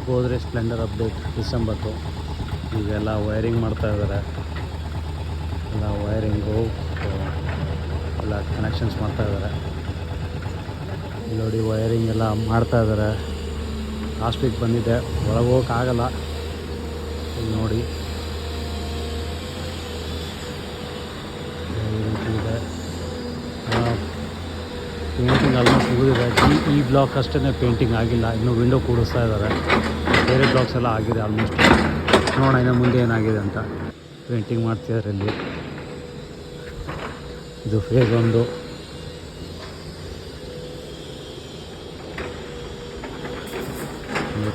Godrej Splendor update ಡಿಸೆಂಬರ್ದು. ಈಗೆಲ್ಲ wiring ಮಾಡ್ತಾ ಇದ್ದಾರೆ, ಎಲ್ಲ ವೈರಿಂಗು ಎಲ್ಲ ಕನೆಕ್ಷನ್ಸ್ ಮಾಡ್ತಾ ಇದ್ದಾರೆ. ಇಲ್ಲಿ ನೋಡಿ ವೈರಿಂಗ್ ಎಲ್ಲ ಮಾಡ್ತಾ ಇದ್ದಾರೆ. ಲಾಸ್ಟ್ ವೀಕ್ ಬಂದಿದ್ದೆ, ಒಳಗೆ ಹೋಗೋಕ್ಕಾಗಲ್ಲ. ಇಲ್ಲಿ ನೋಡಿ ಈ ರೀತಿ ಇದೆ. ಪೇಂಟಿಂಗ್ ಆಲ್ಮೋಸ್ಟ್ ಮುಗಿದಿದೆ. ಈ ಬ್ಲಾಕ್ ಅಷ್ಟೇ ಪೇಂಟಿಂಗ್ ಆಗಿಲ್ಲ, ಇನ್ನೂ ವಿಂಡೋ ಕೂಡಿಸ್ತಾ ಇದ್ದಾರೆ. ಬೇರೆ ಬ್ಲಾಕ್ಸ್ ಎಲ್ಲ ಆಗಿದೆ ಆಲ್ಮೋಸ್ಟ್. ನೋಡೋಣ ಇನ್ನು ಮುಂದೆ ಏನಾಗಿದೆ ಅಂತ. ಪೇಂಟಿಂಗ್ ಮಾಡ್ತಿದ್ದಾರೆ ಇಲ್ಲಿ. ಇದು ಫೇಸ್ 1.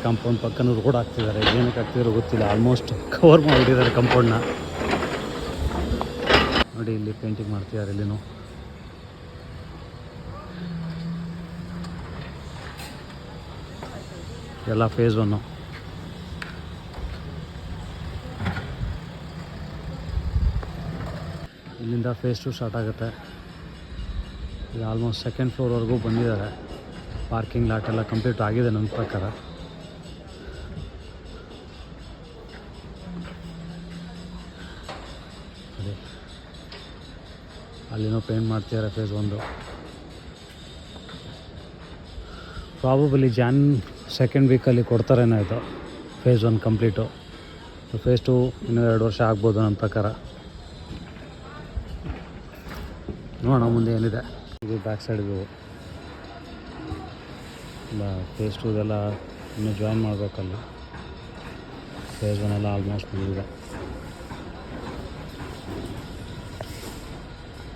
ಕಾಂಪೌಂಡ್ ಪಕ್ಕನೂ ರೋಡ್ ಹಾಕ್ತಿದ್ದಾರೆ. ಏನಕ್ಕೆ ಹಾಕ್ತಿದಾರೋ ಗೊತ್ತಿಲ್ಲ. ಆಲ್ಮೋಸ್ಟ್ ಕವರ್ ಮಾಡಿಬಿಟ್ಟಿದ್ದಾರೆ ಕಾಂಪೌಂಡ್ನ. ನೋಡಿ ಇಲ್ಲಿ ಪೇಂಟಿಂಗ್ ಮಾಡ್ತಿದ್ದಾರೆ. ಇಲ್ಲಿನೂ ಎಲ್ಲ ಫೇಸ್ 1. ಇಲ್ಲಿಂದ ಫೇಸ್ 2 ಸ್ಟಾರ್ಟ್ ಆಗುತ್ತೆ. ಇದು ಆಲ್ಮೋಸ್ಟ್ 2nd ಫ್ಲೋರ್ವರೆಗೂ ಬಂದಿದ್ದಾರೆ. ಪಾರ್ಕಿಂಗ್ ಲಾಟ್ ಎಲ್ಲ ಕಂಪ್ಲೀಟ್ ಆಗಿದೆ ನನ್ನ ಪ್ರಕಾರ. ಅದೇ ಅಲ್ಲಿನೂ ಪೇಂಟ್ ಮಾಡ್ತಿದ್ದಾರೆ ಫೇಸ್ 1. ಪ್ರಾಬಬಲಿ ಜಾನ್ 2nd ವೀಕಲ್ಲಿ ಕೊಡ್ತಾರೇನೋ ಇದು ಫೇಸ್ 1 ಕಂಪ್ಲೀಟು. ಫೇಸ್ 2 ಇನ್ನೂ 2 ವರ್ಷ ಆಗ್ಬೋದು ನನ್ನ ಪ್ರಕಾರ. ನೋಡೋಣ ಮುಂದೆ ಏನಿದೆ. ಇದು ಬ್ಯಾಕ್ ಸೈಡ್ ಇದು ಇಲ್ಲ. ಫೇಸ್ 2 ಇದೆಲ್ಲ ಇನ್ನೂ ಜಾಯಿನ್ ಮಾಡಬೇಕಲ್ಲ. ಫೇಸ್ 1 ಎಲ್ಲ ಆಲ್ಮೋಸ್ಟ್ ಮುಗಿದಿದೆ.